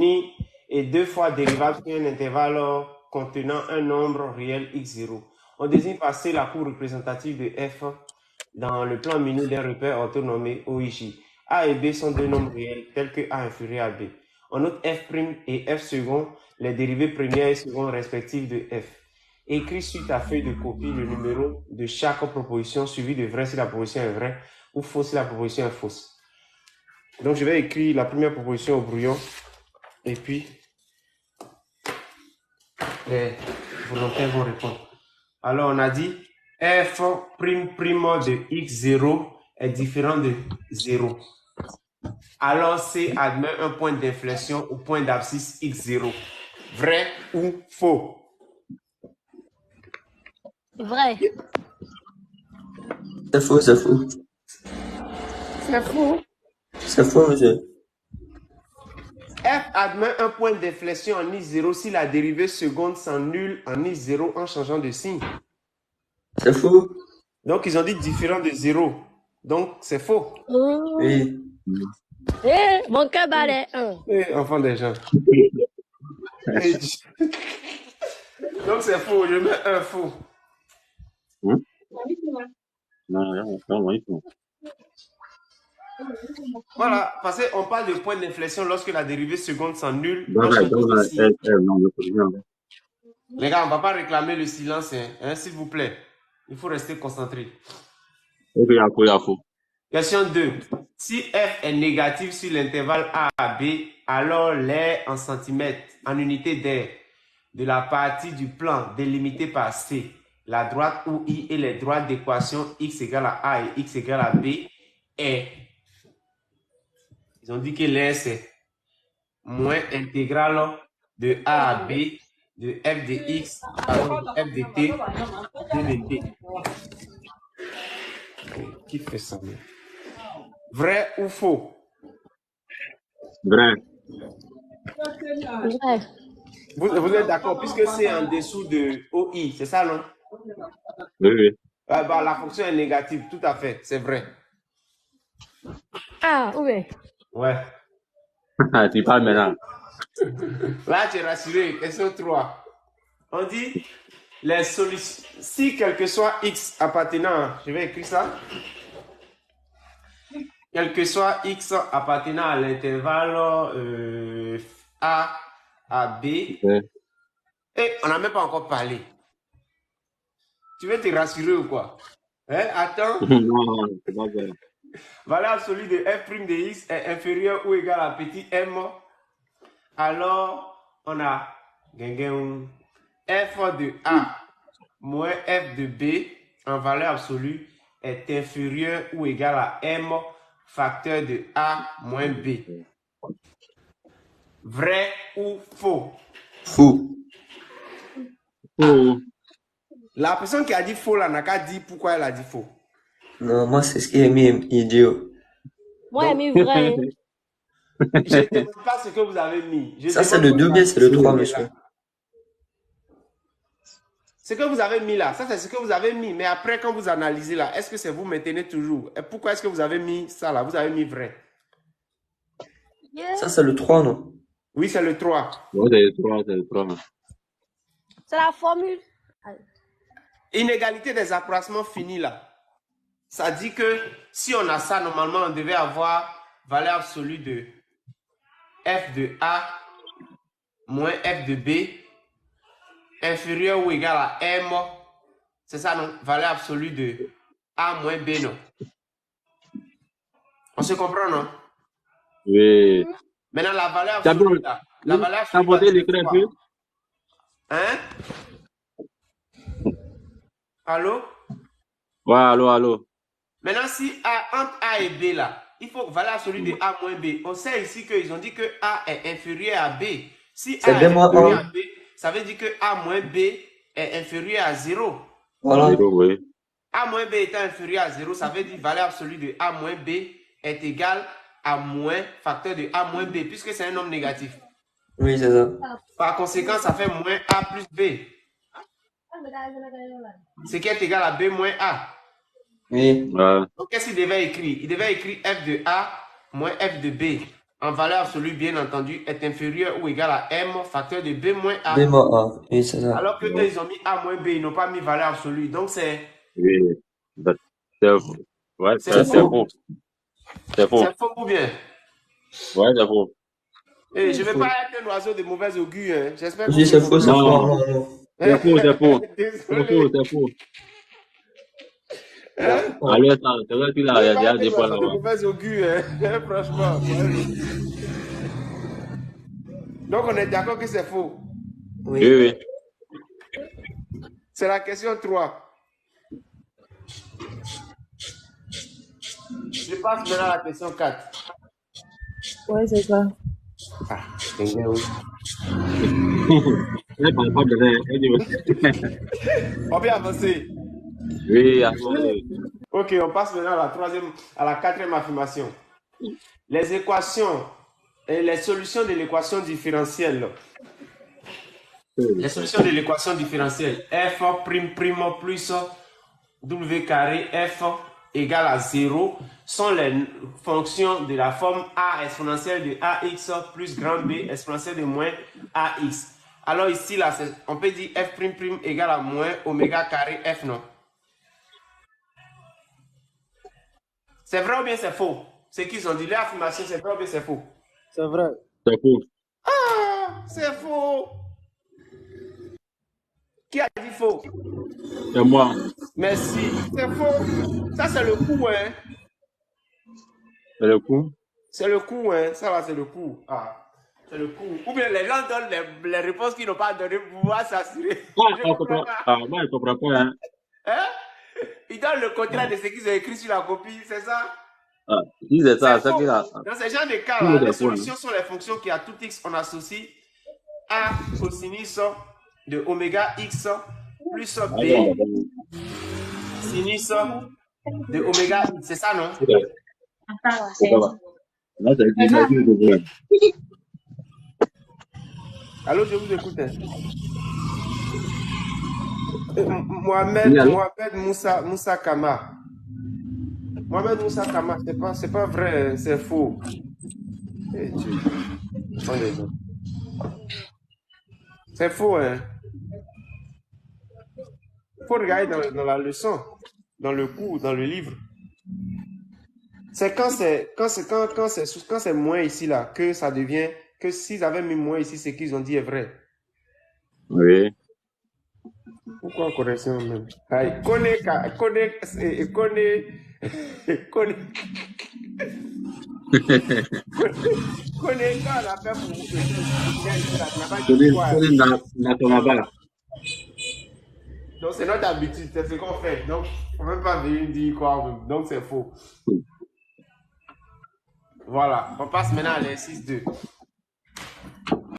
et deux fois dérivable sur un intervalle contenant un nombre réel x0. On désigne par C la courbe représentative de f dans le plan menu d'un repère orthonormé OIJ. A et B sont deux nombres réels tels que A inférieur à B. On note f' et f second, les dérivées premières et secondes respectives de f. Écris sur ta feuille de copie le numéro de chaque proposition suivi de vrai si la proposition est vraie ou faux si la proposition est fausse. Donc, je vais écrire la première proposition au brouillon et puis les volontaires vont répondre. Alors, on a dit f' de x0 est différent de 0. Alors, C admet un point d'inflexion au point d'abscisse x0. Vrai ou faux? Vrai. C'est faux, c'est faux. C'est faux. C'est faux, monsieur. F admet un point d'inflexion en I0 si la dérivée seconde s'annule en I0 en changeant de signe. C'est faux. Donc, ils ont dit différent de 0. Donc, c'est faux. Oui. Mon cœur balait 1. Enfant des gens. Donc, c'est faux. Je mets un faux. Voilà, parce qu'on parle de point d'inflexion lorsque la dérivée seconde s'annule en changeant de signe. Les gars, on ne va pas réclamer le silence, hein, s'il vous plaît. Il faut rester concentré. Question 2. Si f est négatif sur l'intervalle A à B, alors l'air en centimètres, en unité d'air, de la partie du plan délimitée par C, la droite OI et les droites d'équation x égale à A et x égale à B est... Ils ont dit que l'air c'est moins intégrale de A à B de f de x alors de f de t de t. Qui fait ça? Vrai ou faux? Vrai. Vrai. Vous êtes d'accord, puisque c'est en dessous de OI, c'est ça, non? Oui. La fonction est négative, tout à fait, c'est vrai. Ah, oui. Ouais. Tu parles maintenant. Là, tu es rassuré. Question 3. On dit les solutions. Si quel que soit x appartenant, je vais écrire ça. Quel que soit x appartenant à l'intervalle A à B. Ouais. Et on n'a même pas encore parlé. Tu veux te rassurer ou quoi? Hein? Attends. Non, c'est pas vrai. Valeur absolue de f' de x est inférieure ou égale à petit m. Alors, on a f de A moins f de B en valeur absolue est inférieur ou égal à m facteur de A moins B. Vrai ou faux? Faux. Faux. La personne qui a dit faux là n'a qu'à dire pourquoi elle a dit faux. Non, moi, c'est ce qui est mis idiot. Moi, j'ai mis vrai. Je ne demande pas ce que vous avez mis. Ça, c'est le 2 bien, c'est le 3, monsieur. Ce que vous avez mis là, ça c'est ce que vous avez mis. Mais après, quand vous analysez là, est-ce que c'est vous maintenez toujours? Et pourquoi est-ce que vous avez mis ça là? Vous avez mis vrai. Ça, c'est le 3, non? Oui, c'est le 3. Ouais, c'est le 3. C'est la formule. Inégalité des accroissements finis là. Ça dit que si on a ça, normalement, on devait avoir valeur absolue de f de A moins f de B inférieur ou égal à m. C'est ça, non? Valeur absolue de A moins B, non? On se comprend, non? Oui. Maintenant, la valeur absolue là. La valeur absolue. T'as voté l'écran un peu? Hein? Allô? Ouais, allô. Maintenant, si entre A et B là, il faut valeur absolue de A moins B. On sait ici qu'ils ont dit que A est inférieur à B. Si A est inférieur à B, ça veut dire que A moins B est inférieur à 0. Voilà. Oui. A moins B étant inférieur à 0, ça veut dire que valeur absolue de A moins B est égale à moins facteur de A moins B, puisque c'est un nombre négatif. Oui, c'est ça. Par conséquent, ça fait moins A plus B. Ce qui est égal à B moins A. Oui. Donc, qu'est-ce qu'il devait écrire? Il devait écrire f de A moins f de B. en valeur absolue, bien entendu, est inférieur ou égal à M facteur de B moins A. B moins A. Oui, c'est ça. Alors que eux, ils ont mis A moins B, ils n'ont pas mis valeur absolue. Donc, c'est Oui. C'est faux. Ouais, c'est c'est faux. faux. C'est faux. C'est faux ou bien? Ouais, c'est faux. Et je ne vais pas être un oiseau de mauvais augure. Hein. J'espère que Oui, c'est faux, c'est faux. Non. Non, non. C'est faux, c'est faux. C'est Désolé. faux, c'est faux. Hein? Alors, ça, c'est vrai qu'il Je a ne vais déjà pas des être un fois oiseau de là-bas. mauvais augure. Hein. Franchement. Donc, on est d'accord que c'est faux. Oui. Oui, oui. C'est la question 3. Je passe maintenant à la question 4. Ouais, c'est ça. Ah, c'est bien, oui. Elle parle pas de rien. On peut avancer. Oui, attendez. Ok, on passe maintenant à la quatrième affirmation. Les équations et les solutions de l'équation différentielle. Les solutions de l'équation différentielle f' plus w carré f égale à 0 sont les fonctions de la forme a exponentielle de ax plus grand B exponentielle de moins ax. Alors ici, là, on peut dire f' égale à moins oméga carré f, non? C'est vrai ou bien c'est faux? C'est qu'ils ont dit, l'affirmation, c'est vrai ou bien c'est faux? C'est vrai. C'est faux. Ah, c'est faux! Qui a dit faux? C'est moi. Merci, c'est faux. Ça, c'est le coup, hein? C'est le coup. C'est le coup, hein? Ça, là, c'est le coup. Ah, c'est le coup. Ou bien les gens donnent les réponses qu'ils n'ont pas données pour pouvoir s'assurer. Je comprends pas. Ah, moi, je ne comprends pas. Hein? Hein? Ils donnent le contraire de ce qu'ils ont écrit sur la copie, c'est ça? Ah, si c'est ça, C'est c'est faux. qu'il a. Dans ce genre de Tout cas-là, le les monde solutions sont les fonctions qui, à tout x, on associe a cosinus de oméga x plus b sinus de oméga x. C'est ça, non? C'est pas. Là, c'est le problème. Allô, je vous écoute. Hein. Oui, Mohamed allô? Moussa Kama. Mohamed Moussa Kama, c'est pas vrai, c'est faux. Eh, Dieu. C'est faux, hein? Il faut regarder dans la leçon, dans le cours, dans le livre. C'est quand c'est moins ici, là, que ça devient, que s'ils avaient mis moins ici, ce qu'ils ont dit est vrai. Oui. Pourquoi en correction même? Aïe, connais, quand on a fait pour vous, donc c'est notre habitude, c'est ce qu'on fait. Donc, on ne peut même pas venir dire quoi. Donc, c'est faux. Voilà, on passe maintenant à l'exercice 2.